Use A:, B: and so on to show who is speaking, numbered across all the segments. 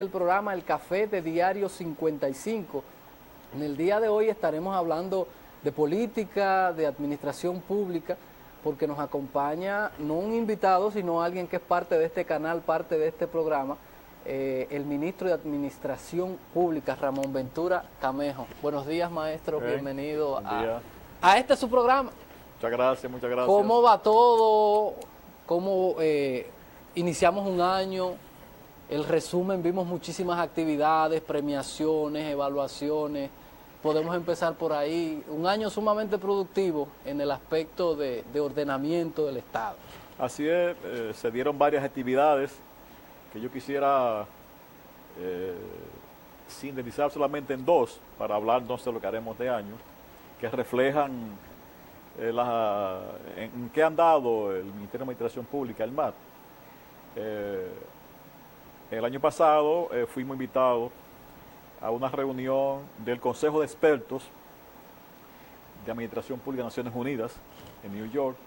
A: El programa El Café de Diario 55. En el día de hoy estaremos hablando de política, de administración pública, porque nos acompaña no un invitado, sino alguien que es parte de este canal, parte de este programa, el ministro de Administración Pública, Ramón Ventura Camejo. Buenos días, maestro, bienvenido a este su programa.
B: Muchas gracias, muchas gracias.
A: ¿Cómo va todo? ¿Cómo iniciamos un año? El resumen, vimos muchísimas actividades, premiaciones, evaluaciones. Podemos empezar por ahí. Un año sumamente productivo en el aspecto de ordenamiento del Estado.
B: Así es, se dieron varias actividades que yo quisiera sintetizar solamente en dos para hablar entonces de lo que haremos de año, que reflejan en qué han dado el Ministerio de Administración Pública, el MAT. El año pasado fuimos invitados a una reunión del Consejo de Expertos de Administración Pública de Naciones Unidas en New York,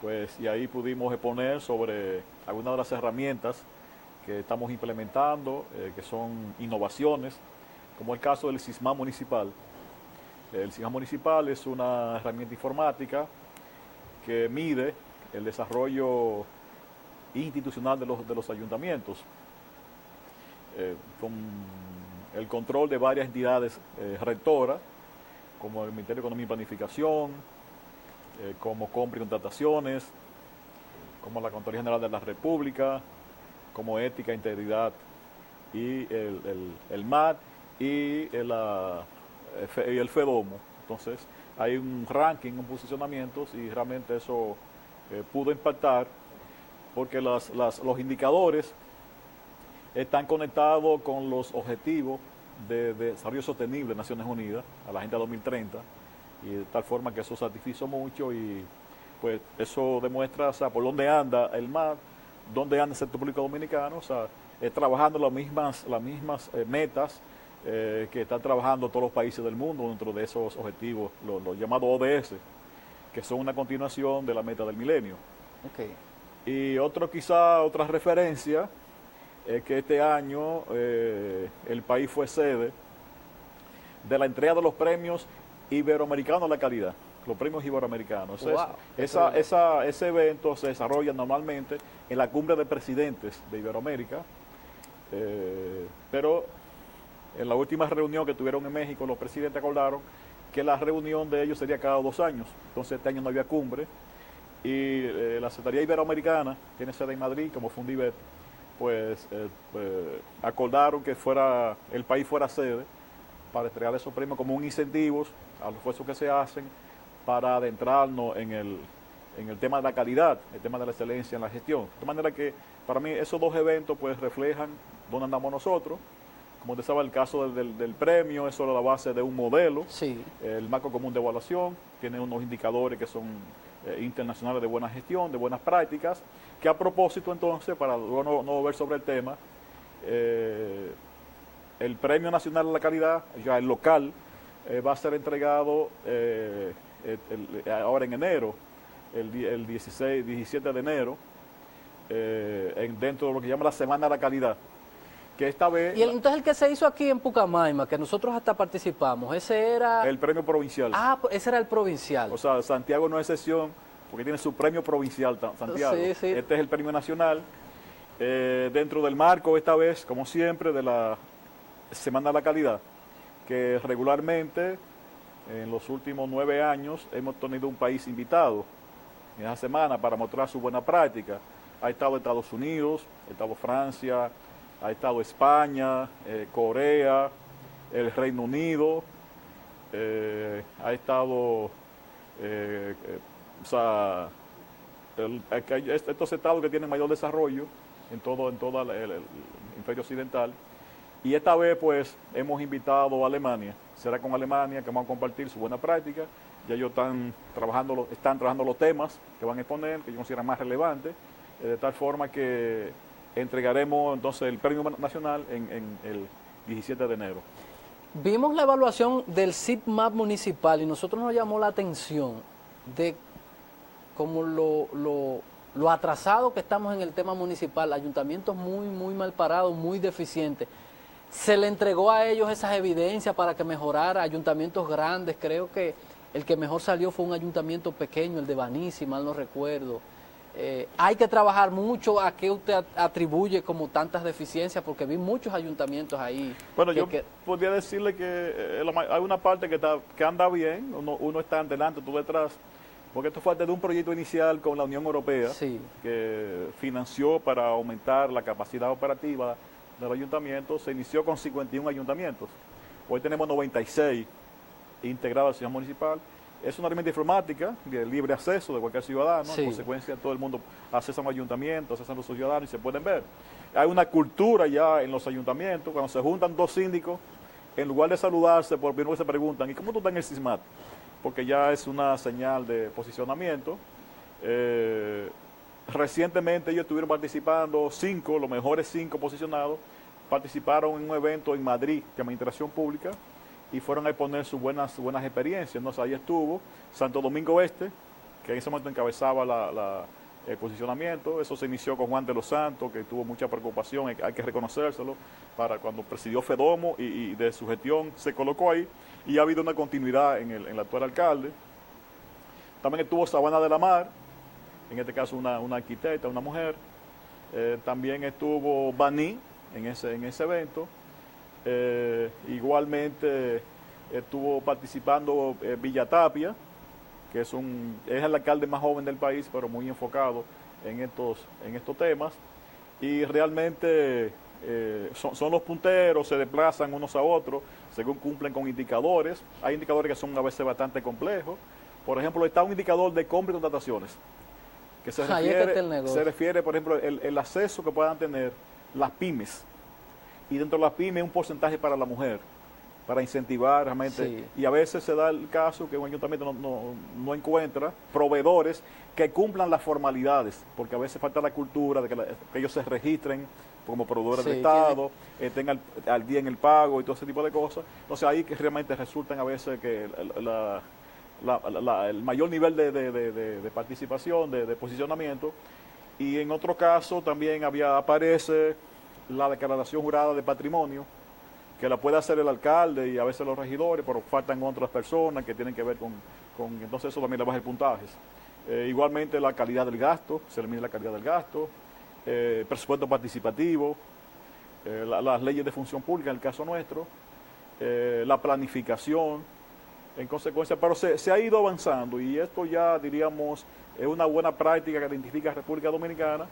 B: pues, y ahí pudimos exponer sobre algunas de las herramientas que estamos implementando, que son innovaciones, como el caso del SISMAD municipal. El SISMAD municipal es una herramienta informática que mide el desarrollo institucional de los ayuntamientos, con el control de varias entidades rectoras, como el Ministerio de Economía y Planificación, como Compra y Contrataciones, como la Contraloría General de la República, como Ética, Integridad y el MAT y el FEDOMO. Entonces hay un ranking, un posicionamiento y realmente eso pudo impactar porque los indicadores están conectados con los objetivos de desarrollo sostenible de Naciones Unidas, a la Agenda 2030, y de tal forma que eso satisfizo mucho y pues eso demuestra, o sea, por dónde anda el MAT, dónde anda el sector público dominicano, o sea, trabajando las mismas metas que están trabajando todos los países del mundo dentro de esos objetivos, los llamados ODS, que son una continuación de la meta del milenio.
A: Okay.
B: Y otra referencia es que este año el país fue sede de la entrega de los premios iberoamericanos a la calidad, los premios iberoamericanos.
A: Wow.
B: Ese evento se desarrolla normalmente en la cumbre de presidentes de Iberoamérica, pero en la última reunión que tuvieron en México, los presidentes acordaron que la reunión de ellos sería cada 2 años, entonces este año no había cumbre, y la Secretaría Iberoamericana tiene sede en Madrid, como Fundibet, pues acordaron que el país fuera sede para entregar esos premios como un incentivo a los esfuerzos que se hacen para adentrarnos en el tema de la calidad, el tema de la excelencia en la gestión. De manera que para mí esos dos eventos pues reflejan dónde andamos nosotros. Como usted sabe, el caso del premio, eso es la base de un modelo,
A: sí.
B: El marco común de evaluación, tiene unos indicadores que son internacionales de buena gestión, de buenas prácticas, que a propósito entonces, para luego no volver sobre el tema, el Premio Nacional a la Calidad, ya el local, va a ser entregado ahora en enero, el 17 de enero, dentro de lo que llama la Semana de la Calidad. Que esta vez...
A: Y entonces el que se hizo aquí en Pucamaima, que nosotros hasta participamos, ese era...
B: El premio provincial.
A: Ah, ese era el provincial.
B: O sea, Santiago no es excepción, porque tiene su premio provincial, Santiago.
A: Sí, sí.
B: Este es el premio nacional, dentro del marco, esta vez, como siempre, de la Semana de la Calidad, que regularmente, en los últimos 9 años, hemos tenido un país invitado en esa semana para mostrar su buena práctica. Ha estado Estados Unidos, ha estado Francia, ha estado España, Corea, el Reino Unido, ha estado, estos estados que tienen mayor desarrollo en todo el hemisferio occidental. Y esta vez pues hemos invitado a Alemania, será con Alemania que vamos a compartir su buena práctica. Ya ellos están trabajando los temas que van a exponer, que ellos consideran más relevantes, de tal forma que entregaremos entonces el premio nacional en el 17 de enero.
A: Vimos la evaluación del SISMAD municipal y nosotros nos llamó la atención de como lo atrasado que estamos en el tema municipal, ayuntamientos muy mal parados, muy deficientes. se le entregó a ellos esas evidencias para que mejorara. Ayuntamientos grandes, creo que el que mejor salió fue un ayuntamiento pequeño, el de Baní, si mal no recuerdo. Hay que trabajar mucho. ¿A qué usted atribuye como tantas deficiencias? Porque vi muchos ayuntamientos ahí.
B: Bueno, yo podría decirle que hay una parte que anda bien, uno está adelante, tú detrás, porque esto fue de un proyecto inicial con la Unión Europea,
A: sí,
B: que financió para aumentar la capacidad operativa del ayuntamiento. Se inició con 51 ayuntamientos. Hoy tenemos 96 integrados al sistema municipal. Es una herramienta informática de libre acceso de cualquier ciudadano. Sí. En consecuencia, todo el mundo accesa a un ayuntamiento, accesa a los ciudadanos y se pueden ver. Hay una cultura ya en los ayuntamientos. Cuando se juntan dos síndicos, en lugar de saludarse, por primero se preguntan, ¿y cómo tú estás en el SISMAT? Porque ya es una señal de posicionamiento. Recientemente ellos estuvieron participando, los mejores 5 posicionados, participaron en un evento en Madrid de Administración Pública, y fueron a exponer sus buenas experiencias. ¿No? O sea, ahí estuvo Santo Domingo Este, que en ese momento encabezaba el posicionamiento. Eso se inició con Juan de los Santos, que tuvo mucha preocupación, hay que reconocérselo, para cuando presidió Fedomo y de su gestión se colocó ahí, y ha habido una continuidad en el actual alcalde. También estuvo Sabana de la Mar, en este caso una arquitecta, una mujer. También estuvo Baní en ese evento. Igualmente estuvo participando Villa Tapia, que es el alcalde más joven del país, pero muy enfocado en estos temas, y realmente son los punteros, se desplazan unos a otros según cumplen con indicadores. Hay indicadores que son a veces bastante complejos. Por ejemplo, está un indicador de compra y contrataciones, que se refiere, por ejemplo, el acceso que puedan tener las pymes. Y dentro de las pymes un porcentaje para la mujer, para incentivar realmente. Sí. Y a veces se da el caso que un ayuntamiento no encuentra proveedores que cumplan las formalidades, porque a veces falta la cultura de que ellos se registren como proveedores de Estado, tengan al día en el pago y todo ese tipo de cosas. Entonces ahí que realmente resultan a veces que el mayor nivel de participación, de posicionamiento. Y en otro caso también aparece la declaración jurada de patrimonio, que la puede hacer el alcalde y a veces los regidores, pero faltan otras personas que tienen que ver con entonces eso también le baja el puntaje. Igualmente la calidad del gasto, se le mide la calidad del gasto, presupuesto participativo, las leyes de función pública en el caso nuestro, la planificación, en consecuencia, pero se ha ido avanzando, y esto ya diríamos es una buena práctica que identifica a República Dominicana.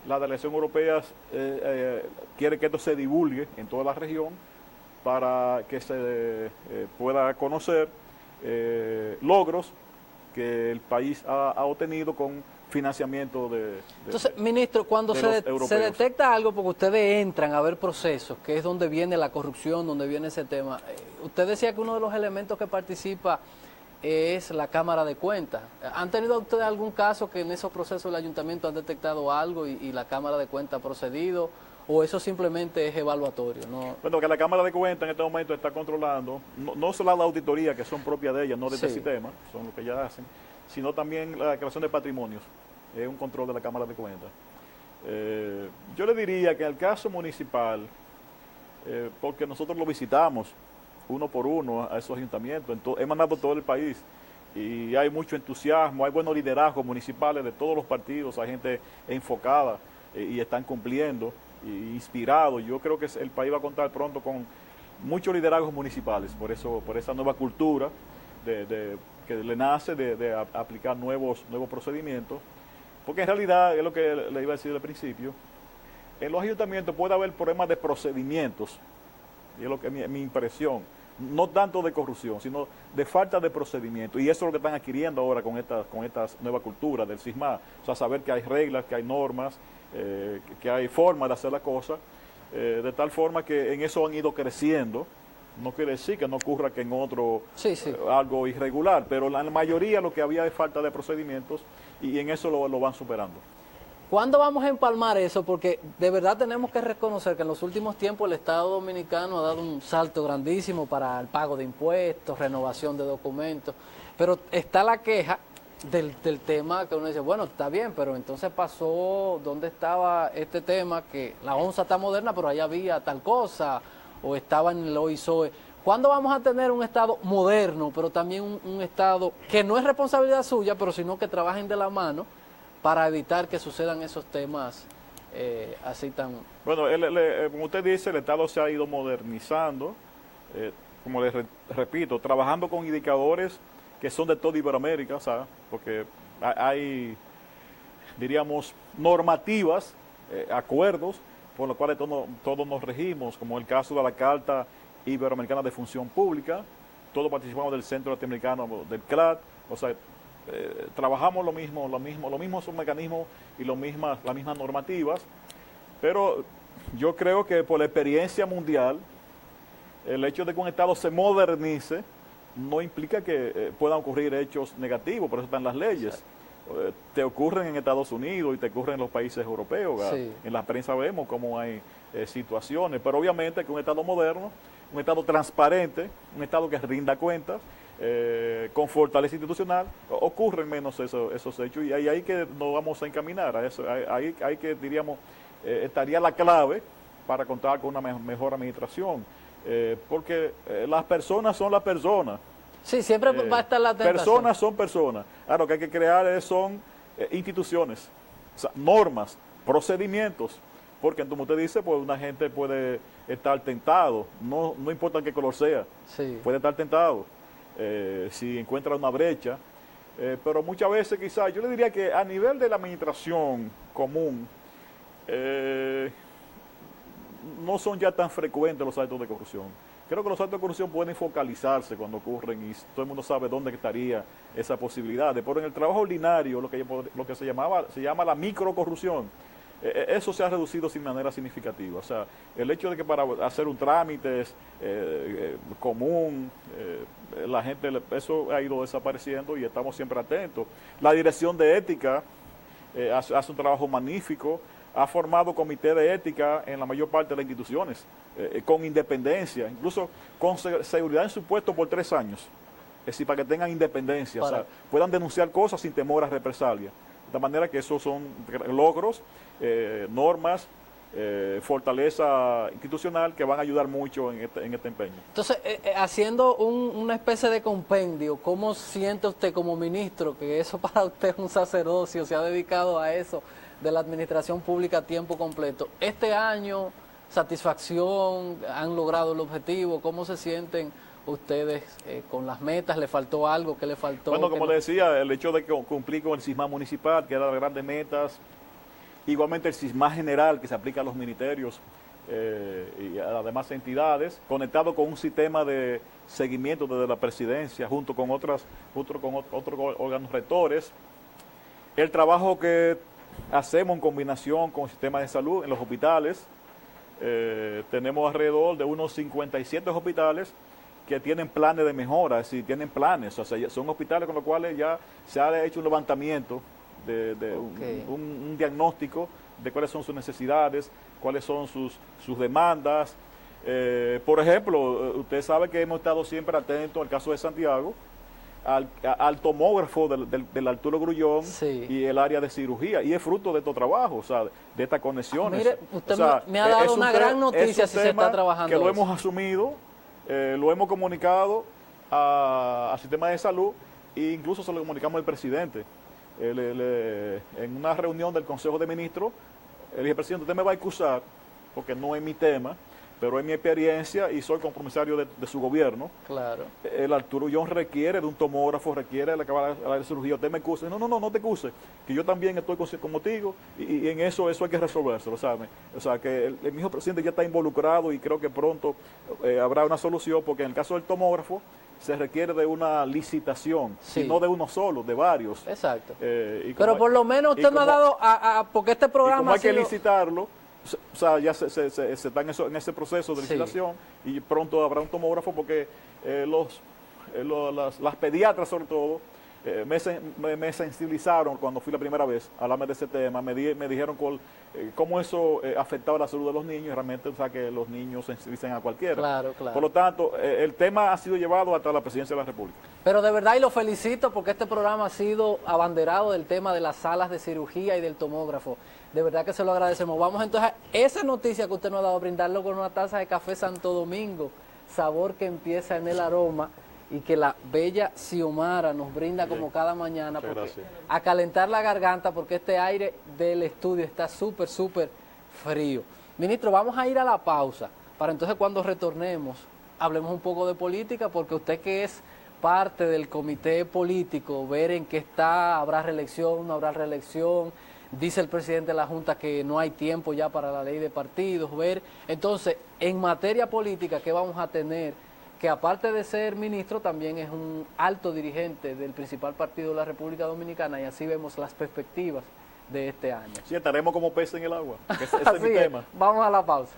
B: La delegación europea quiere que esto se divulgue en toda la región para que se pueda conocer logros que el país ha obtenido con financiamiento
A: Entonces, ministro, cuando se detecta algo, porque ustedes entran a ver procesos, que es donde viene la corrupción, donde viene ese tema, usted decía que uno de los elementos que participa es la Cámara de Cuentas. ¿Han tenido ustedes algún caso que en esos procesos del ayuntamiento han detectado algo y la Cámara de Cuentas ha procedido? ¿O eso simplemente es evaluatorio? ¿No?
B: Bueno, que la Cámara de Cuentas en este momento está controlando, no solo la auditoría, que son propias de ellas, no de este sistema, son lo que ellas hacen, sino también la declaración de patrimonios. Es un control de la Cámara de Cuentas. Yo le diría que en el caso municipal, porque nosotros lo visitamos uno por uno a esos ayuntamientos, emanado todo el país, y hay mucho entusiasmo, hay buenos liderazgos municipales de todos los partidos, hay gente enfocada y están cumpliendo, y inspirados. Yo creo que el país va a contar pronto con muchos liderazgos municipales, por esa nueva cultura que le nace de aplicar nuevos procedimientos, porque en realidad, es lo que le iba a decir al principio, en los ayuntamientos puede haber problemas de procedimientos, y es lo que mi impresión, no tanto de corrupción, sino de falta de procedimiento, y eso es lo que están adquiriendo ahora con esta nueva cultura del SISMA, o sea, saber que hay reglas, que hay normas, que hay formas de hacer las cosas, de tal forma que en eso han ido creciendo. No quiere decir que no ocurra que en otro algo irregular, pero en la mayoría lo que había es falta de procedimientos, y en eso lo van superando.
A: ¿Cuándo vamos a empalmar eso? Porque de verdad tenemos que reconocer que en los últimos tiempos el Estado Dominicano ha dado un salto grandísimo para el pago de impuestos, renovación de documentos, pero está la queja del tema que uno dice, bueno, está bien, pero entonces pasó, ¿dónde estaba este tema? Que la onza está moderna, pero allá había tal cosa, o estaba en el OISOE. ¿Cuándo vamos a tener un Estado moderno, pero también un Estado que no es responsabilidad suya, pero sino que trabajen de la mano para evitar que sucedan esos temas así tan...
B: Bueno, como usted dice, el Estado se ha ido modernizando, como les repito, trabajando con indicadores que son de toda Iberoamérica, ¿sabes? Porque hay, diríamos, normativas, acuerdos, por los cuales todos nos regimos, como el caso de la Carta Iberoamericana de Función Pública. Todos participamos del Centro Latinoamericano del CLAD, o sea, trabajamos los mismos mecanismos y las mismas normativas, pero yo creo que por la experiencia mundial, el hecho de que un Estado se modernice no implica que puedan ocurrir hechos negativos, por eso están las leyes. Te ocurren en Estados Unidos y te ocurren en los países europeos. Sí. En la prensa vemos cómo hay situaciones, pero obviamente que un Estado moderno, un Estado transparente, un Estado que rinda cuentas, con fortaleza institucional, ocurren menos esos hechos, y ahí que nos vamos a encaminar a eso. Ahí que diríamos estaría la clave para contar con una mejor administración, porque las personas son las personas.
A: Sí, siempre va a estar la tentación.
B: Personas son personas. Ahora, lo que hay que crear son instituciones, o sea, normas, procedimientos, porque como usted dice, pues una gente puede estar tentado, no importa qué color sea, sí, puede estar tentado si encuentra una brecha, pero muchas veces quizás, yo le diría que a nivel de la administración común, no son ya tan frecuentes los actos de corrupción. Creo que los actos de corrupción pueden focalizarse cuando ocurren y todo el mundo sabe dónde estaría esa posibilidad. Pero en el trabajo ordinario, lo que se llama la microcorrupción, eso se ha reducido sin manera significativa. O sea, el hecho de que para hacer un trámite común, la gente, eso ha ido desapareciendo y estamos siempre atentos. La Dirección de Ética hace un trabajo magnífico. Ha formado comité de ética en la mayor parte de las instituciones, con independencia, incluso con seguridad en su puesto por 3 años. Es decir, para que tengan independencia, o sea, puedan denunciar cosas sin temor a represalia. De manera que esos son logros, normas, fortaleza institucional que van a ayudar mucho en este empeño.
A: Entonces, haciendo una especie de compendio, ¿cómo siente usted como ministro que eso para usted es un sacerdocio, se ha dedicado a eso de la administración pública a tiempo completo? Este año, satisfacción, han logrado el objetivo, ¿cómo se sienten ustedes con las metas? ¿Le faltó algo? ¿Qué le faltó?
B: Bueno, como le decía, el hecho de cumplir con el SISMA municipal, que era las grandes metas, igualmente el SISMA general que se aplica a los ministerios y a las demás entidades, conectado con un sistema de seguimiento desde la presidencia, junto con otros órganos rectores. El trabajo que hacemos en combinación con el sistema de salud en los hospitales, tenemos alrededor de unos 57 hospitales que tienen planes de mejora, es decir, tienen planes, o sea, son hospitales con los cuales ya se ha hecho un levantamiento, un diagnóstico de cuáles son sus necesidades, cuáles son sus demandas. Por ejemplo, usted sabe que hemos estado siempre atentos al caso de Santiago, al tomógrafo del Arturo Grullón, sí, y el área de cirugía, y es fruto de estos trabajos, o sea, de estas conexiones.
A: Mire, usted me ha dado una gran noticia si se está trabajando.
B: Que lo hemos asumido, lo hemos comunicado al sistema de salud e incluso se lo comunicamos al presidente. En una reunión del Consejo de Ministros, le dije, presidente, usted me va a excusar porque no es mi tema, pero es mi experiencia y soy compromisario de su gobierno.
A: Claro.
B: El Arturo Grullón requiere de un tomógrafo, requiere de acabar la cirugía. Usted me excuse. No te excuse, que yo también estoy contigo y en eso hay que resolvérselo, ¿sabe? O sea, que el mismo presidente ya está involucrado y creo que pronto habrá una solución, porque en el caso del tomógrafo se requiere de una licitación, sí, y no de uno solo, de varios.
A: Exacto. Pero por lo menos usted me ha dado, porque este programa...
B: Como hay que licitarlo, o sea, ya se está en ese proceso de licitación, sí, y pronto habrá un tomógrafo porque las pediatras sobre todo me sensibilizaron cuando fui la primera vez a hablarme de ese tema, me dijeron cómo eso afectaba la salud de los niños, y realmente, o sea, que los niños sensibilizan a cualquiera.
A: Claro, claro.
B: Por lo tanto, el tema ha sido llevado hasta la presidencia de la República.
A: Pero de verdad, y lo felicito porque este programa ha sido abanderado del tema de las salas de cirugía y del tomógrafo. De verdad que se lo agradecemos. Vamos entonces a esa noticia que usted nos ha dado, brindarlo con una taza de café Santo Domingo, sabor que empieza en el aroma y que la bella Xiomara nos brinda como cada mañana, porque a calentar la garganta, porque este aire del estudio está súper, súper frío. Ministro, vamos a ir a la pausa, para entonces cuando retornemos hablemos un poco de política, porque usted que es parte del comité político, ver en qué está, habrá reelección, no habrá reelección. Dice el presidente de la Junta que no hay tiempo ya para la ley de partidos, ver. Entonces, en materia política, ¿qué vamos a tener? Que aparte de ser ministro, también es un alto dirigente del principal partido de la República Dominicana, y así vemos las perspectivas de este año.
B: Sí, estaremos como peces en el agua. Ese es mi tema.
A: Vamos a la pausa.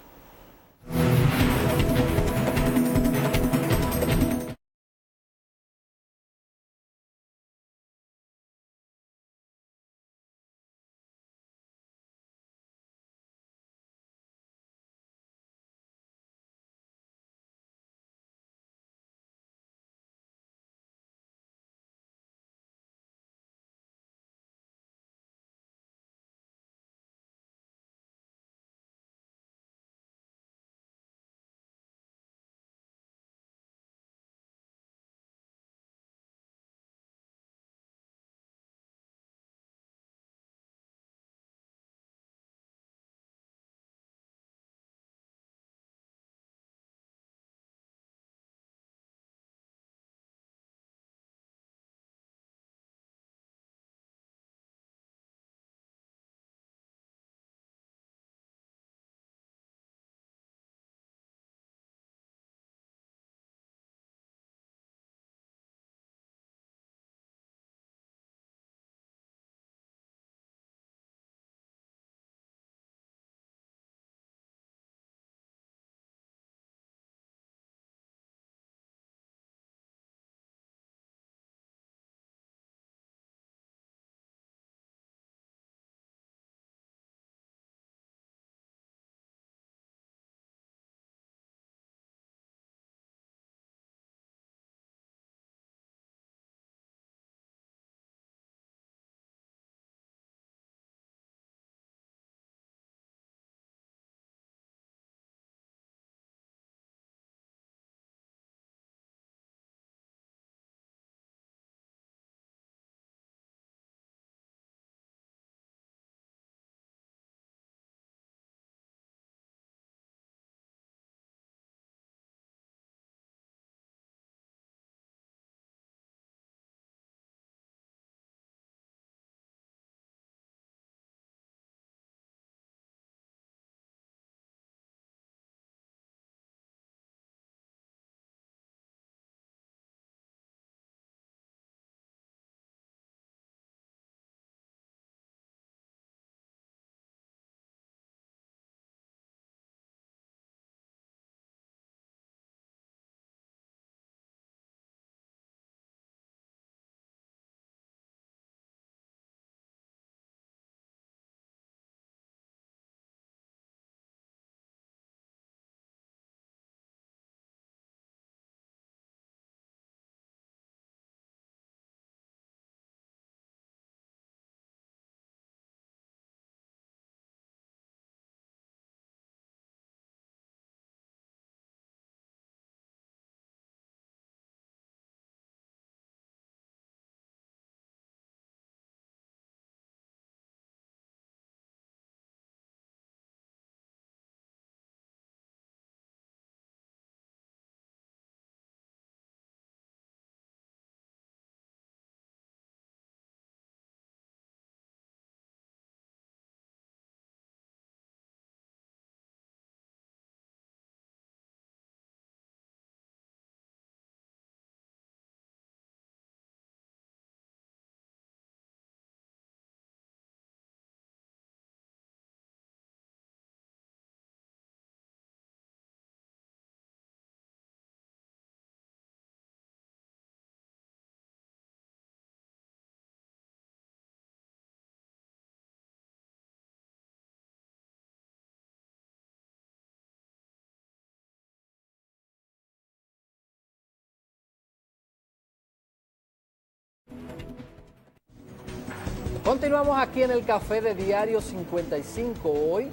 A: Continuamos aquí en el Café de Diario 55. Hoy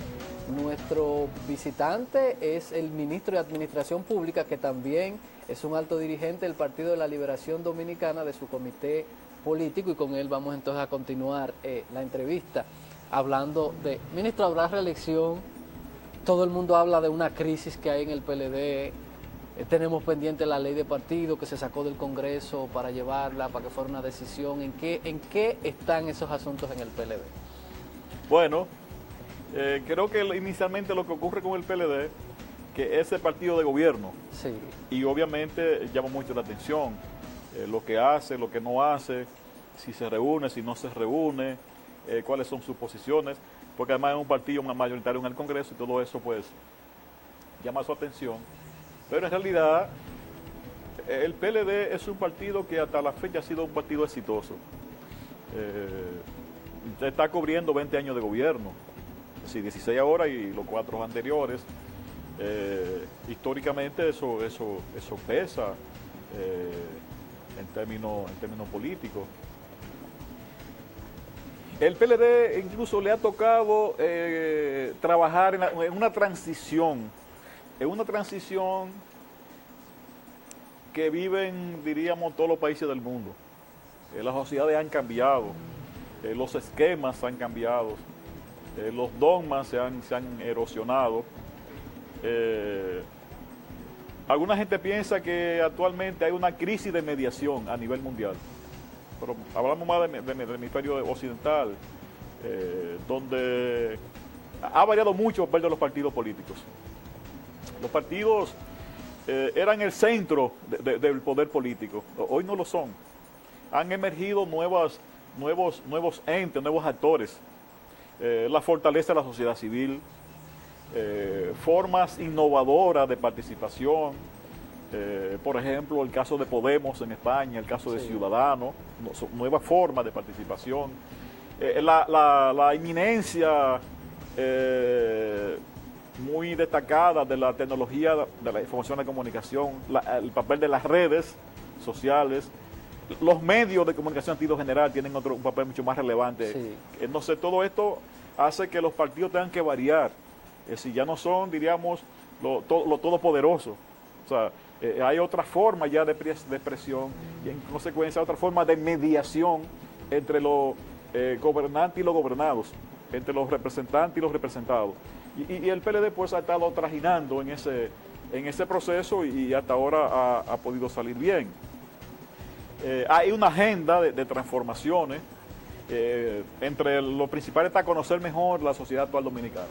A: nuestro visitante es el ministro de Administración Pública, que también es un alto dirigente del Partido de la Liberación Dominicana, de su comité político, y con él vamos entonces a continuar la entrevista hablando de... Ministro, habrá reelección, todo el mundo habla de una crisis que hay en el PLD, tenemos pendiente la ley de partido que se sacó del Congreso para llevarla, para que fuera una decisión. ¿En qué están esos asuntos en el PLD?
B: Bueno, creo que inicialmente lo que ocurre con el PLD, que es el partido de gobierno,
A: sí,
B: y obviamente llama mucho la atención lo que hace, lo que no hace, si se reúne, si no se reúne, cuáles son sus posiciones, porque además es un partido mayoritario en el Congreso y todo eso pues llama su atención. Pero en realidad el PLD es un partido que hasta la fecha ha sido un partido exitoso. Está cubriendo 20 años de gobierno, sí, 16 ahora y los 4 anteriores. Históricamente eso pesa en términos políticos. El PLD incluso le ha tocado trabajar en una transición que viven, diríamos, todos los países del mundo. Las sociedades han cambiado, los esquemas han cambiado, los dogmas se han erosionado. Alguna gente piensa que actualmente hay una crisis de mediación a nivel mundial, pero hablamos más del hemisferio occidental, donde ha variado mucho el papel de los partidos políticos. Los partidos eran el centro del poder político, hoy no lo son. Han emergido nuevos entes, nuevos actores, la fortaleza de la sociedad civil, formas innovadoras de participación, por ejemplo el caso de Podemos en España, el caso de Ciudadanos, nuevas formas de participación, la inminencia muy destacada de la tecnología de la información y la comunicación, el papel de las redes sociales, los medios de comunicación en sentido general tienen un papel mucho más relevante.
A: Sí.
B: Entonces todo esto hace que los partidos tengan que variar, si ya no son, diríamos, lo todopoderoso. O sea, hay otra forma ya de expresión y en consecuencia otra forma de mediación entre los gobernantes y los gobernados, entre los representantes y los representados. Y el PLD pues ha estado trajinando en ese proceso y hasta ahora ha podido salir bien. Hay una agenda de transformaciones, entre lo principal está conocer mejor la sociedad actual dominicana.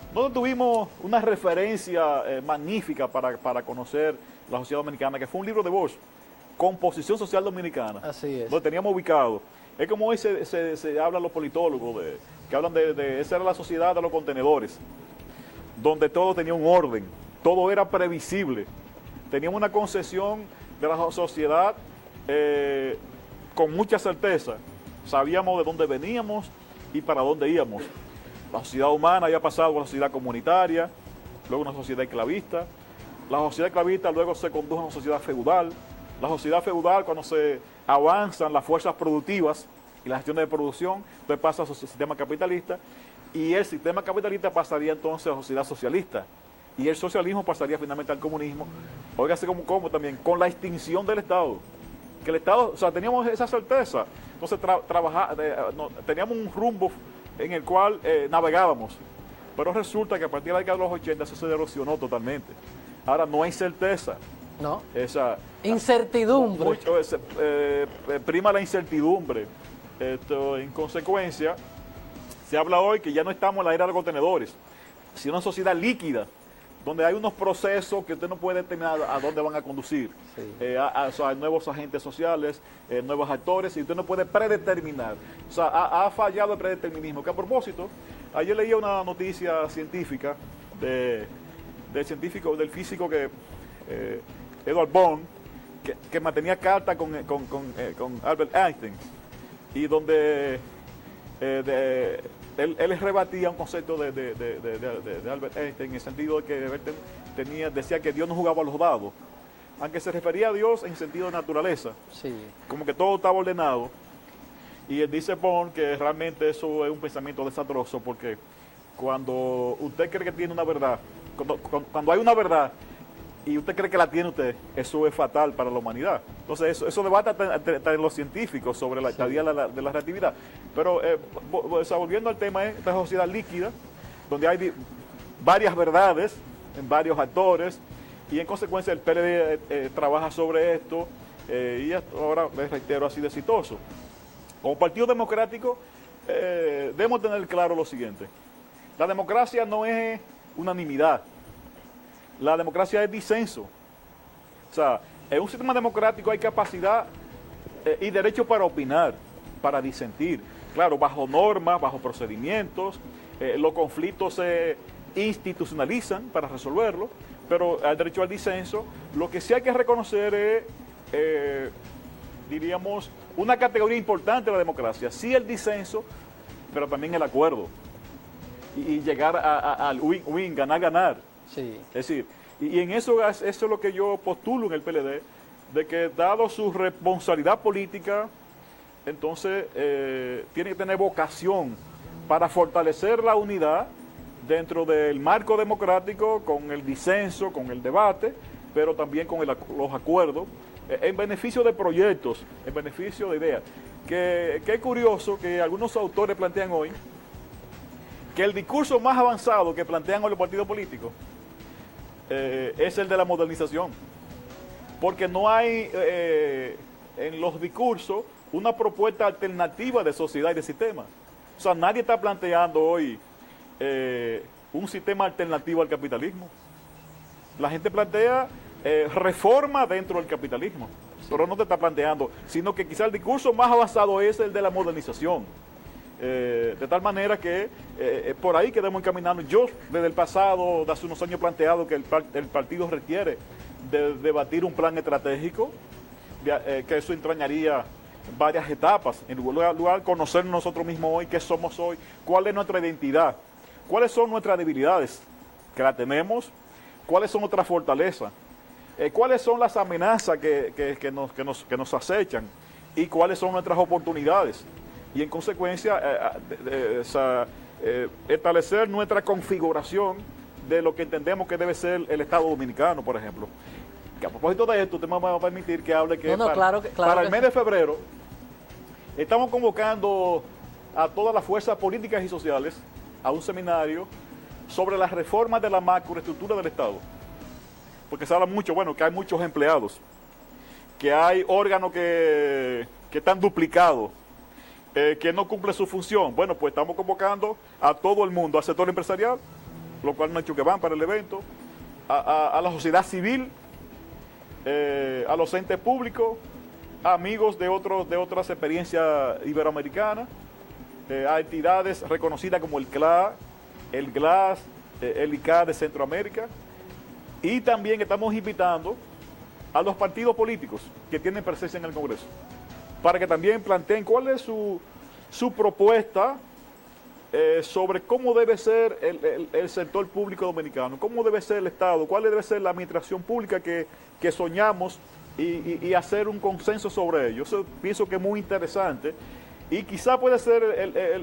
B: Nosotros tuvimos una referencia magnífica para conocer la sociedad dominicana, que fue un libro de Bosch, Composición Social Dominicana.
A: Así es.
B: Donde teníamos ubicado. Es como hoy se hablan los politólogos, que hablan de esa era la sociedad de los contenedores, donde todo tenía un orden, todo era previsible. Teníamos una concepción de la sociedad con mucha certeza. Sabíamos de dónde veníamos y para dónde íbamos. La sociedad humana había pasado a una sociedad comunitaria, luego una sociedad esclavista. La sociedad esclavista luego se condujo a una sociedad feudal. La sociedad feudal, cuando se avanzan las fuerzas productivas y las gestiones de producción, entonces pasa a su sistema capitalista, y el sistema capitalista pasaría entonces a la sociedad socialista, y el socialismo pasaría finalmente al comunismo. Óigase como también, con la extinción del Estado. Que el Estado, o sea, teníamos esa certeza. Entonces teníamos un rumbo en el cual navegábamos. Pero resulta que a partir de la década de los 80 eso se erosionó totalmente. Ahora no hay certeza.
A: No.
B: Esa
A: incertidumbre.
B: Prima la incertidumbre. En consecuencia, se habla hoy que ya no estamos en la era de los contenedores, sino una sociedad líquida, donde hay unos procesos que usted no puede determinar a dónde van a conducir. Sí. O sea, hay nuevos agentes sociales, nuevos actores, y usted no puede predeterminar. O sea, ha fallado el predeterminismo. Que a propósito, ayer leía una noticia científica del físico Edward Bohm, que mantenía carta con Albert Einstein, y donde él rebatía un concepto de Albert Einstein en el sentido de que decía que Dios no jugaba a los dados, aunque se refería a Dios en sentido de naturaleza,
A: sí,
B: como que todo estaba ordenado. Y dice Bond que realmente eso es un pensamiento desastroso, porque cuando usted cree que tiene una verdad, cuando hay una verdad y usted cree que la tiene usted, eso es fatal para la humanidad. Entonces eso debate hasta en los científicos sobre la teoría de la relatividad. Pero volviendo al tema, esta sociedad líquida, donde hay varias verdades en varios actores, y en consecuencia el PLD trabaja sobre esto, y ahora les reitero, ha sido exitoso. Como Partido Democrático debemos tener claro lo siguiente: la democracia no es unanimidad, la democracia es disenso. O sea, en un sistema democrático hay capacidad y derecho para opinar, para disentir, claro, bajo normas, bajo procedimientos. Los conflictos se institucionalizan para resolverlo, pero el derecho al disenso, lo que sí hay que reconocer es, diríamos, una categoría importante de la democracia: sí el disenso, pero también el acuerdo, y llegar al win-win, ganar. Sí. Es decir, y en eso es lo que yo postulo en el PLD, de que dado su responsabilidad política, entonces tiene que tener vocación para fortalecer la unidad dentro del marco democrático, con el disenso, con el debate, pero también con los acuerdos, en beneficio de proyectos, en beneficio de ideas. Que es curioso que algunos autores plantean hoy que el discurso más avanzado que plantean hoy los partidos políticos es el de la modernización, porque no hay en los discursos una propuesta alternativa de sociedad y de sistema. O sea, nadie está planteando hoy un sistema alternativo al capitalismo. La gente plantea reforma dentro del capitalismo, sí, pero no te está planteando, sino que quizá el discurso más avanzado es el de la modernización. De tal manera que por ahí quedamos encaminando. Yo desde el pasado, de hace unos años, he planteado que el partido requiere de debatir un plan estratégico, que eso entrañaría varias etapas. En lugar de conocer nosotros mismos hoy, qué somos hoy, cuál es nuestra identidad, cuáles son nuestras debilidades, que la tenemos, cuáles son nuestras fortalezas, cuáles son las amenazas que nos acechan, y cuáles son nuestras oportunidades. Y en consecuencia establecer nuestra configuración de lo que entendemos que debe ser el Estado Dominicano, por ejemplo. Que a propósito de esto, usted me va a permitir que hable que, para el mes de febrero estamos convocando a todas las fuerzas políticas y sociales a un seminario sobre las reformas de la macroestructura del Estado. Porque se habla mucho, bueno, que hay muchos empleados, que hay órganos que están duplicados, que no cumple su función. Bueno, pues estamos convocando a todo el mundo, al sector empresarial, lo cual no ha hecho que van para el evento, a la sociedad civil, a los entes públicos, a amigos de otras experiencias iberoamericanas, a entidades reconocidas como el CLA, el GLAS, el ICA de Centroamérica, y también estamos invitando a los partidos políticos que tienen presencia en el Congreso, para que también planteen cuál es su propuesta sobre cómo debe ser el sector público dominicano, cómo debe ser el Estado, cuál debe ser la administración pública que soñamos, y hacer un consenso sobre ello. Eso pienso que es muy interesante, y quizá puede ser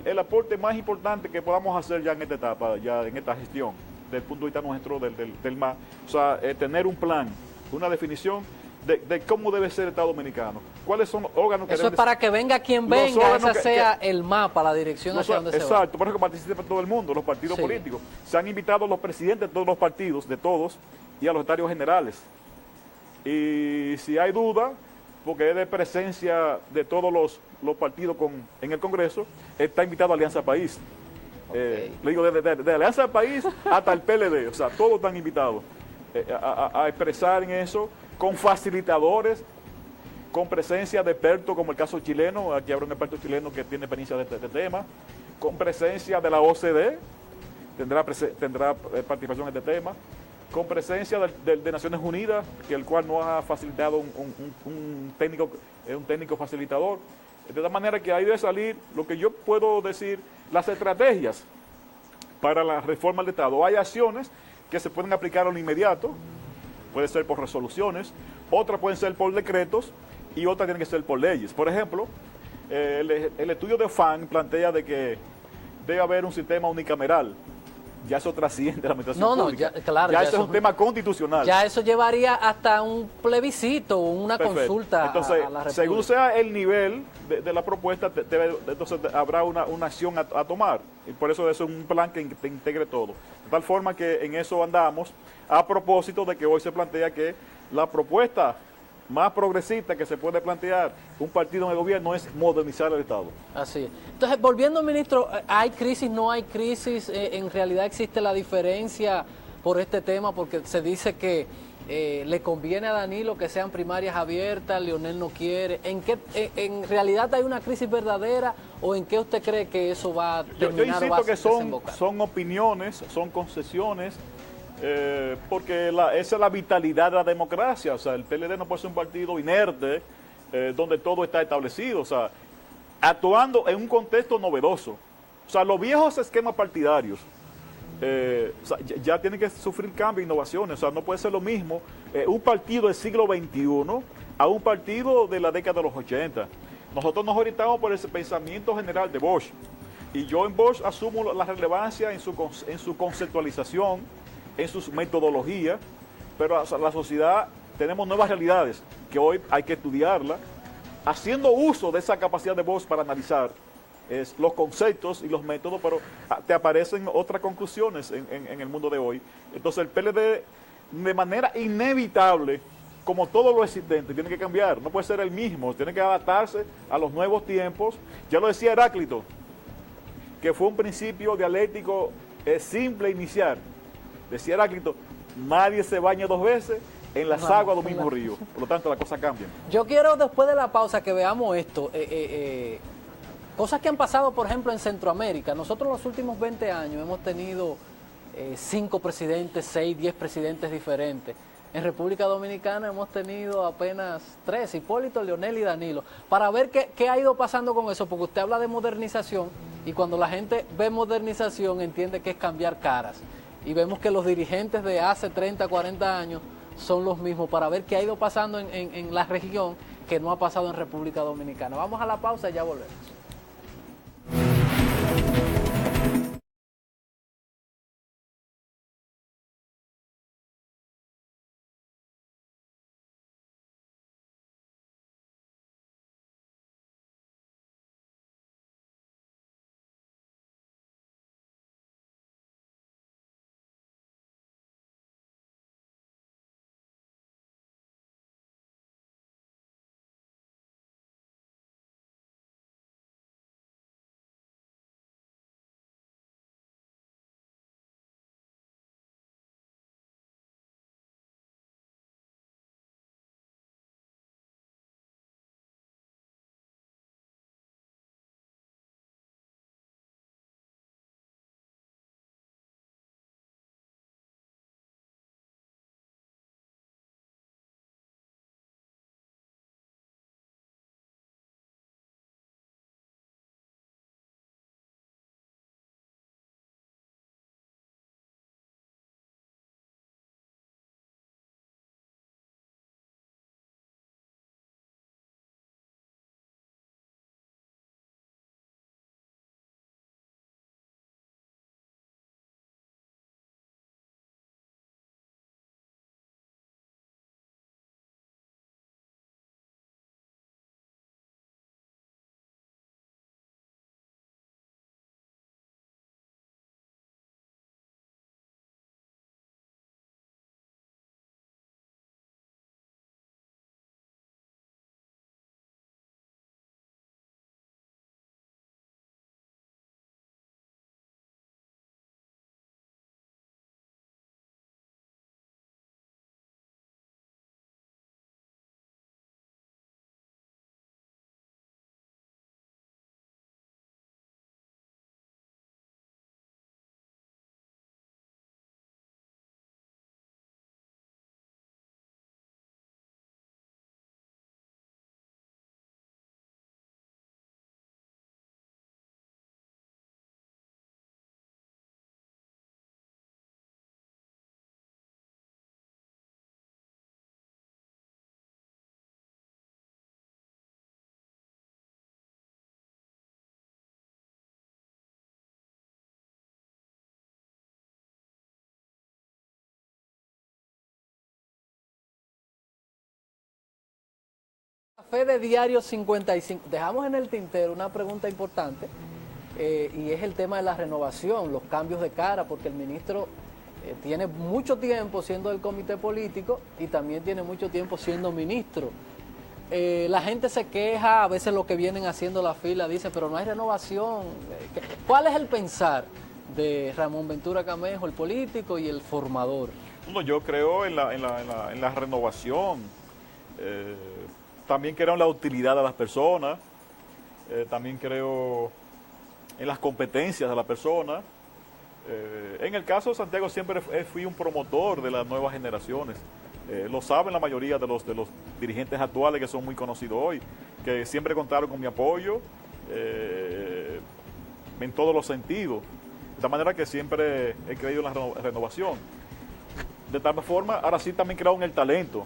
B: el aporte más importante que podamos hacer ya en esta etapa, ya en esta gestión, desde el punto de vista nuestro del MA. O sea, tener un plan, una definición de cómo debe ser el Estado Dominicano. ¿Cuáles son los órganos que
A: eso es para que venga quien venga, ese sea el mapa, la dirección hacia donde se va.
B: Exacto, por eso que participa todo el mundo, los partidos políticos. Se han invitado a los presidentes de todos los partidos, de todos, y a los secretarios generales. Y si hay duda, porque es de presencia de todos los partidos en el Congreso, está invitado a Alianza País. Okay. Le digo, de Alianza País hasta el PLD, o sea, todos están invitados a expresar en eso, con facilitadores, con presencia de expertos, como el caso chileno. Aquí habrá un experto chileno que tiene experiencia de este tema, con presencia de la OCDE, tendrá participación en este tema, con presencia de Naciones Unidas, que el cual nos ha facilitado un técnico facilitador. De tal manera que ahí debe salir lo que yo puedo decir, las estrategias para la reforma del Estado. Hay acciones que se pueden aplicar a lo inmediato, puede ser por resoluciones, otras pueden ser por decretos, y otras tienen que ser por leyes. Por ejemplo, el estudio de FAN plantea de que debe haber un sistema unicameral. Ya eso trasciende la administración pública.
A: Claro,
B: ya eso es un tema constitucional.
A: Ya eso llevaría hasta un plebiscito o una consulta.
B: Entonces,
A: a la República.
B: según sea el nivel de la propuesta, entonces habrá una acción a tomar. Y por eso es un plan que te integre todo. De tal forma que en eso andamos, a propósito de que hoy se plantea que la propuesta más progresista que se puede plantear un partido en el gobierno es modernizar el Estado.
A: Así es. Entonces, volviendo, ministro, ¿hay crisis, no hay crisis? En realidad existe la diferencia por este tema, porque se dice que le conviene a Danilo que sean primarias abiertas, Leonel no quiere. ¿En realidad hay una crisis verdadera o en qué usted cree que eso va a terminar?
B: Yo insisto que son opiniones, son concesiones, porque esa es la vitalidad de la democracia. O sea, el PLD no puede ser un partido inerte donde todo está establecido, o sea, actuando en un contexto novedoso. O sea, los viejos esquemas partidarios o sea, ya tienen que sufrir cambios e innovaciones. O sea, no puede ser lo mismo un partido del siglo XXI a un partido de la década de los 80. Nosotros nos orientamos por ese pensamiento general de Bosch. Y yo en Bosch asumo la relevancia en su conceptualización, en sus metodologías, pero la sociedad tenemos nuevas realidades que hoy hay que estudiarla, haciendo uso de esa capacidad de Bosch para analizar los conceptos y los métodos, pero te aparecen otras conclusiones en el mundo de hoy. Entonces el PLD, de manera inevitable, como todo lo existente, tiene que cambiar, no puede ser el mismo, tiene que adaptarse a los nuevos tiempos. Ya lo decía Heráclito, que fue un principio dialéctico simple iniciar. Decía Heráclito, nadie se baña dos veces en las aguas del mismo río. Por lo tanto, las cosas cambian.
A: Yo quiero, después de la pausa, que veamos esto. Cosas que han pasado, por ejemplo, en Centroamérica. Nosotros en los últimos 20 años hemos tenido 5 presidentes, 6, 10 presidentes diferentes. En República Dominicana hemos tenido apenas 3, Hipólito, Leonel y Danilo. Para ver qué ha ido pasando con eso, porque usted habla de modernización y cuando la gente ve modernización entiende que es cambiar caras. Y vemos que los dirigentes de hace 30, 40 años son los mismos, para ver qué ha ido pasando en la región que no ha pasado en República Dominicana. Vamos a la pausa y ya volvemos. café de Diario 55. Dejamos en el tintero una pregunta importante y es el tema de la renovación, los cambios de cara, porque el ministro tiene mucho tiempo siendo del comité político y también tiene mucho tiempo siendo ministro. La gente se queja, a veces lo que vienen haciendo la fila dice, pero no hay renovación. ¿Cuál es el pensar de Ramón Ventura Camejo, el político y el formador?
B: Bueno, yo creo en la renovación, también creo en la utilidad de las personas, también creo en las competencias de la persona. En el caso de Santiago siempre fui un promotor de las nuevas generaciones. Lo saben la mayoría de los dirigentes actuales que son muy conocidos hoy, que siempre contaron con mi apoyo en todos los sentidos. De tal manera que siempre he creído en la renovación. De tal forma, ahora sí también creo en el talento.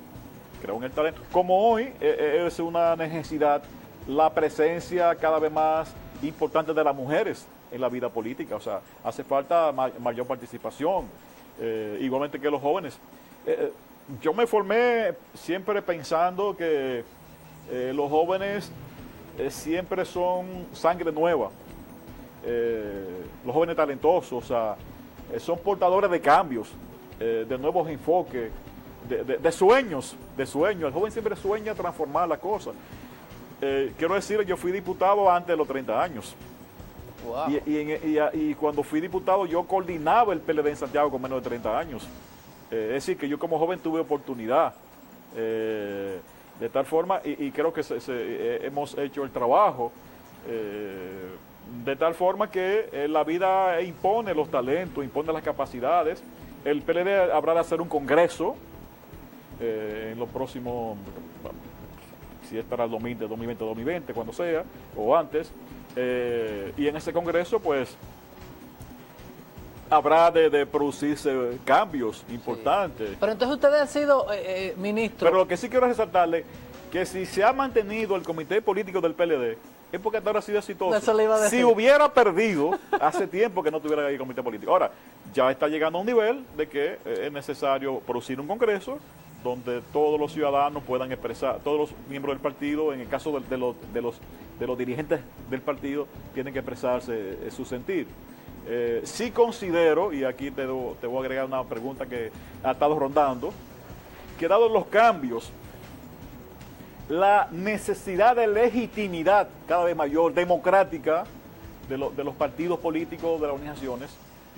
B: Como hoy es una necesidad la presencia cada vez más importante de las mujeres en la vida política. O sea, hace falta mayor participación, igualmente que los jóvenes. Yo me formé siempre pensando que los jóvenes siempre son sangre nueva. Los jóvenes talentosos, o sea, son portadores de cambios, de nuevos enfoques, de sueños. El joven siempre sueña transformar las cosas. Quiero decir, yo fui diputado antes de los 30 años.
A: Wow.
B: Y cuando fui diputado yo coordinaba el PLD en Santiago con menos de 30 años. Es decir, que yo como joven tuve oportunidad. De tal forma, y creo que hemos hecho el trabajo. De tal forma que la vida impone los talentos, impone las capacidades. El PLD habrá de hacer un congreso en los próximos, si es para el 2020, cuando sea, o antes. Y en ese congreso, pues, habrá de producirse cambios importantes.
A: Sí. Pero entonces ustedes han sido ministros.
B: Pero lo que sí quiero resaltarle, que si se ha mantenido el comité político del PLD, es porque hasta ahora ha sido exitoso.
A: Eso le iba a decir.
B: Si hubiera perdido, hace tiempo que no tuviera ahí comité político. Ahora, ya está llegando a un nivel de que es necesario producir un congreso donde todos los ciudadanos puedan expresar, todos los miembros del partido, en el caso de los dirigentes del partido, tienen que expresarse su sentir. Sí considero, y aquí te voy a agregar una pregunta que ha estado rondando, que dados los cambios, la necesidad de legitimidad cada vez mayor, democrática, de los partidos políticos, de las organizaciones,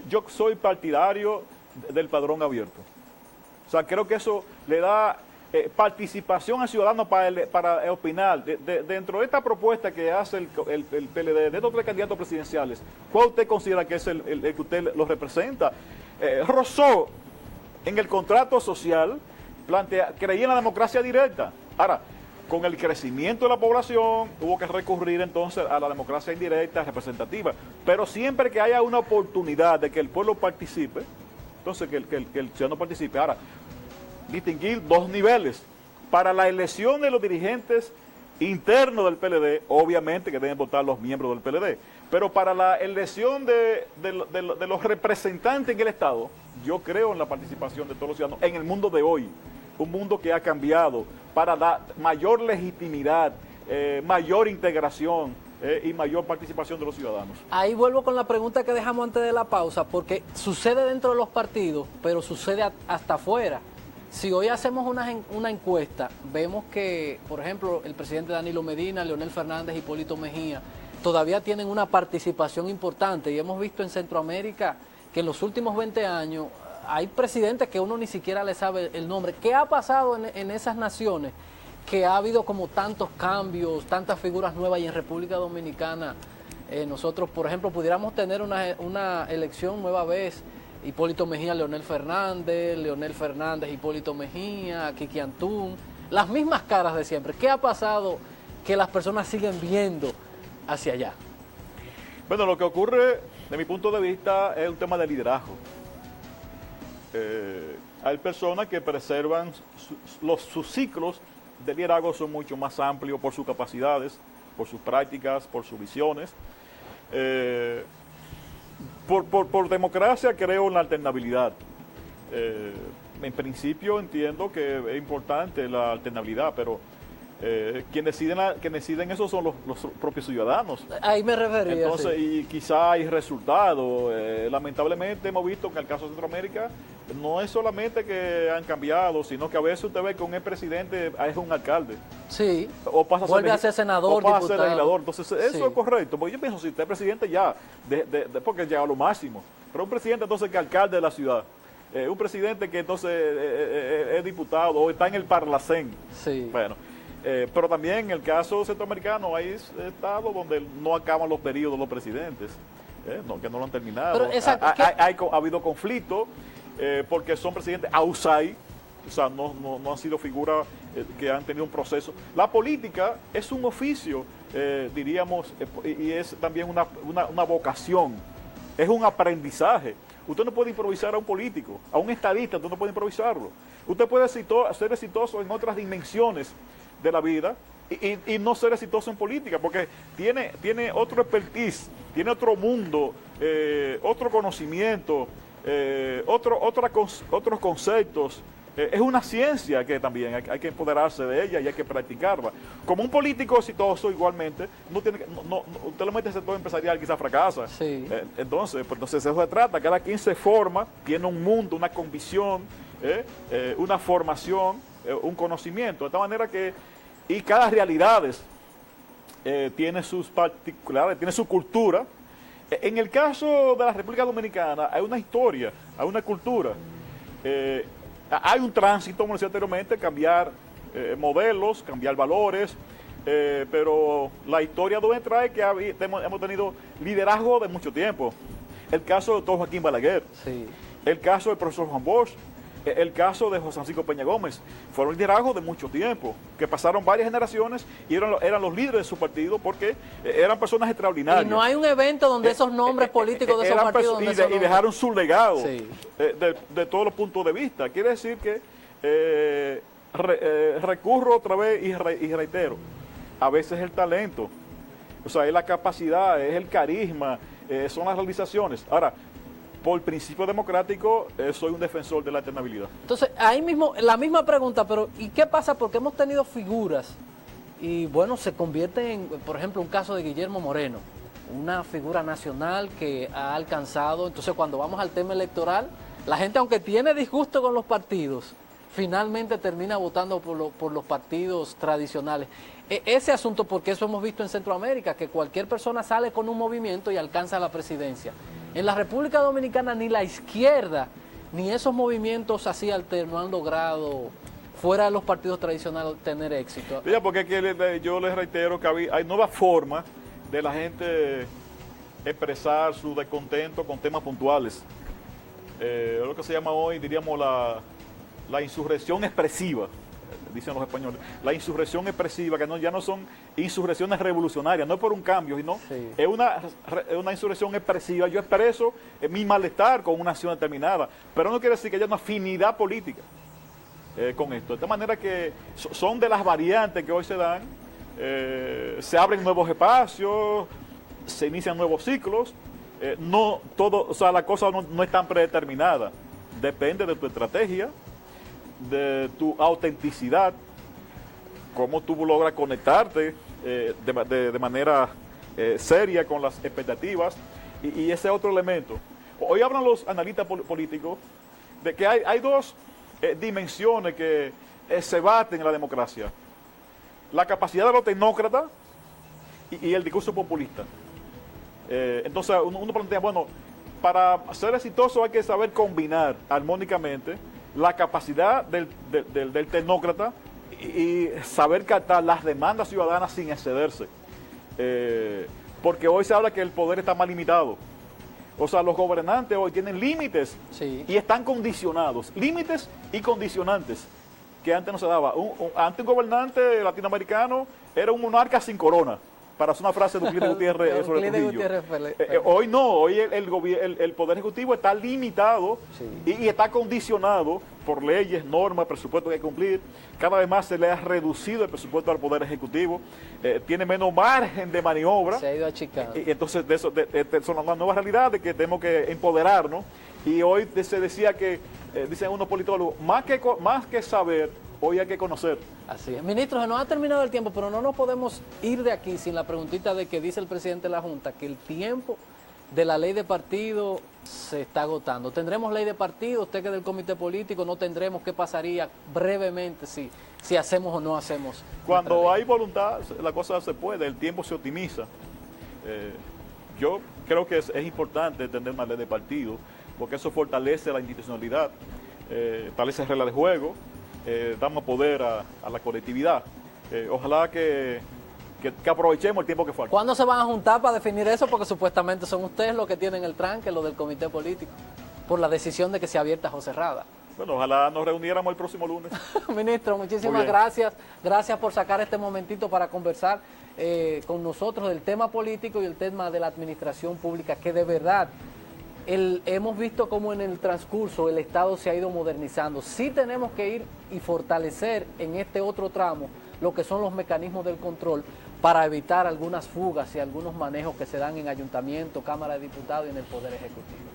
B: yo soy partidario del padrón abierto. O sea, creo que eso le da participación al ciudadano para opinar. Dentro de esta propuesta que hace el PLD, de estos tres candidatos presidenciales, ¿cuál usted considera que es el que usted lo representa? Rousseau, en el contrato social, creía en la democracia directa. Ahora, con el crecimiento de la población, hubo que recurrir entonces a la democracia indirecta, representativa. Pero siempre que haya una oportunidad de que el pueblo participe, entonces que el ciudadano participe. Ahora, distinguir dos niveles. Para la elección de los dirigentes internos del PLD, obviamente que deben votar los miembros del PLD. Pero para la elección de los representantes en el Estado, yo creo en la participación de todos los ciudadanos en el mundo de hoy. Un mundo que ha cambiado para dar mayor legitimidad, mayor integración y mayor participación de los ciudadanos.
A: Ahí vuelvo con la pregunta que dejamos antes de la pausa, porque sucede dentro de los partidos, pero sucede hasta afuera. Si hoy hacemos una encuesta, vemos que, por ejemplo, el presidente Danilo Medina, Leonel Fernández, Hipólito Mejía, todavía tienen una participación importante. Y hemos visto en Centroamérica que en los últimos 20 años hay presidentes que uno ni siquiera le sabe el nombre. ¿Qué ha pasado en esas naciones? Que ha habido como tantos cambios, tantas figuras nuevas, y en República Dominicana nosotros, por ejemplo, pudiéramos tener una elección nueva vez, Hipólito Mejía, Leonel Fernández, Hipólito Mejía, Kiki Antún, las mismas caras de siempre. ¿Qué ha pasado que las personas siguen viendo hacia allá?
B: Bueno, lo que ocurre, de mi punto de vista, es un tema de liderazgo. Hay personas que preservan sus ciclos de liderazgo, son mucho más amplios por sus capacidades, por sus prácticas, por sus visiones. Por democracia creo en la alternabilidad. En principio entiendo que es importante la alternabilidad, pero quienes deciden eso son los propios ciudadanos.
A: Ahí me refería.
B: Entonces,
A: sí.
B: y quizá hay resultados. Lamentablemente hemos visto que en el caso de Centroamérica no es solamente que han cambiado, sino que a veces usted ve que un expresidente es un alcalde.
A: Sí.
B: O pasa
A: Vuelve a ser senador,
B: o pasa a
A: diputado.
B: ser legislador. Entonces, eso
A: Sí.
B: es correcto. Porque yo pienso, si usted es presidente ya, porque llega a lo máximo. Pero un presidente entonces que es alcalde de la ciudad. Un presidente que entonces es diputado o está en el Parlacén.
A: Sí.
B: Bueno. Pero también en el caso centroamericano hay estados donde no acaban los periodos de los presidentes, que no lo han terminado.
A: Pero, exacto,
B: ha habido conflicto porque son presidentes outside, o sea, no han sido figuras que han tenido un proceso. La política es un oficio, diríamos, y es también una vocación, es un aprendizaje. Usted no puede improvisar a un político, a un estadista, usted no puede improvisarlo. Usted puede ser exitoso en otras dimensiones de la vida y no ser exitoso en política, porque tiene otro expertise, tiene otro mundo, otro conocimiento, otros conceptos. Es una ciencia que también hay que empoderarse de ella y hay que practicarla. Como un político exitoso igualmente, usted lo mete en el sector empresarial, quizás fracasa.
A: Sí.
B: Entonces eso se trata, cada quien se forma, tiene un mundo, una convicción, una formación, un conocimiento, de tal manera que, y cada realidad tiene sus particulares, tiene su cultura. En el caso de la República Dominicana hay una historia, hay una cultura, hay un tránsito, como decía anteriormente, cambiar modelos, cambiar valores, pero la historia donde trae que hemos tenido liderazgo de mucho tiempo. El caso del doctor Joaquín Balaguer,
A: Sí.
B: el caso del profesor Juan Bosch, el caso de José Francisco Peña Gómez, fueron liderazgos de mucho tiempo, que pasaron varias generaciones y eran los líderes de su partido porque eran personas extraordinarias.
A: Y no hay un evento donde esos nombres políticos de esos
B: Eran
A: partidos... donde esos
B: y dejaron su legado
A: Sí.
B: de todos los puntos de vista. Quiere decir que recurro otra vez y reitero, a veces el talento, o sea, es la capacidad, es el carisma, son las realizaciones. Ahora, por principio democrático, soy un defensor de la alternabilidad.
A: Entonces, ahí mismo, la misma pregunta, pero ¿y qué pasa? Porque hemos tenido figuras y, bueno, se convierte en, por ejemplo, un caso de Guillermo Moreno, una figura nacional que ha alcanzado, entonces cuando vamos al tema electoral, la gente, aunque tiene disgusto con los partidos, finalmente termina votando por los partidos tradicionales. Ese asunto, porque eso hemos visto en Centroamérica, que cualquier persona sale con un movimiento y alcanza la presidencia. En la República Dominicana ni la izquierda, ni esos movimientos así alternos han logrado, fuera de los partidos tradicionales, tener éxito.
B: Ya, porque yo les reitero que hay nuevas formas de la gente expresar su descontento con temas puntuales. Lo que se llama hoy, diríamos, la insurrección expresiva, dicen los españoles. La insurrección expresiva, que ya no son insurrecciones revolucionarias, no es por un cambio, sino
A: Sí.
B: es una insurrección expresiva. Yo expreso mi malestar con una acción determinada, pero no quiere decir que haya una afinidad política con esto. De tal manera que son de las variantes que hoy se dan, se abren nuevos espacios, se inician nuevos ciclos. No todo, o sea, la cosa no es tan predeterminada. Depende de tu estrategia, de tu autenticidad, cómo tú logras conectarte de manera seria con las expectativas y ese otro elemento. Hoy hablan los analistas políticos de que hay dos dimensiones que se baten en la democracia: la capacidad de los tecnócratas y el discurso populista. Entonces uno plantea, bueno, para ser exitoso hay que saber combinar armónicamente la capacidad del tecnócrata y saber captar las demandas ciudadanas sin excederse. Porque hoy se habla que el poder está más limitado. O sea, los gobernantes hoy tienen límites
A: Sí.
B: y están condicionados. Límites y condicionantes que antes no se daba. Antes un gobernante latinoamericano era un monarca sin corona, para hacer una frase de Euclides Gutiérrez sobre
A: Euclides
B: Trujillo.
A: Gutiérrez
B: Hoy no, hoy el Poder Ejecutivo está limitado
A: Sí.
B: y está condicionado por leyes, normas, presupuestos que hay que cumplir. Cada vez más se le ha reducido el presupuesto al Poder Ejecutivo, tiene menos margen de maniobra.
A: Se ha ido achicando.
B: Y entonces son las nuevas realidades que tenemos que empoderarnos. Y hoy se decía que, dicen unos politólogos, más que saber, hoy hay que conocer.
A: Así es. Ministro, se nos ha terminado el tiempo, pero no nos podemos ir de aquí sin la preguntita de que dice el presidente de la Junta, que el tiempo de la ley de partido se está agotando. ¿Tendremos ley de partido? Usted que es del comité político, ¿no tendremos? ¿Qué pasaría brevemente si hacemos o no hacemos?
B: Cuando hay voluntad, la cosa se puede, el tiempo se optimiza. Yo creo que es importante tener una ley de partido, porque eso fortalece la institucionalidad, establece reglas de juego, da más poder a la colectividad. Ojalá que aprovechemos el tiempo que falta.
A: ¿Cuándo se van a juntar para definir eso? Porque supuestamente son ustedes los que tienen el tranque, los del comité político, por la decisión de que sea abierta o cerrada.
B: Bueno, ojalá nos reuniéramos el próximo lunes.
A: Ministro, muchísimas gracias. Gracias por sacar este momentito para conversar con nosotros del tema político y el tema de la administración pública, que de verdad hemos visto cómo en el transcurso el Estado se ha ido modernizando. Sí tenemos que ir y fortalecer en este otro tramo lo que son los mecanismos del control para evitar algunas fugas y algunos manejos que se dan en ayuntamiento, Cámara de Diputados y en el Poder Ejecutivo.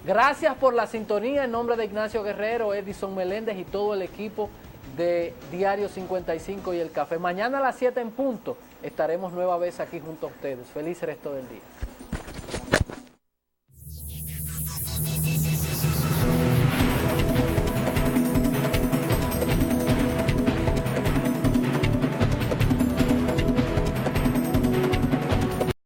A: Gracias por la sintonía. En nombre de Ignacio Guerrero, Edison Meléndez y todo el equipo de Diario 55 y El Café. Mañana a las 7 en punto estaremos nueva vez aquí junto a ustedes. Feliz resto del día.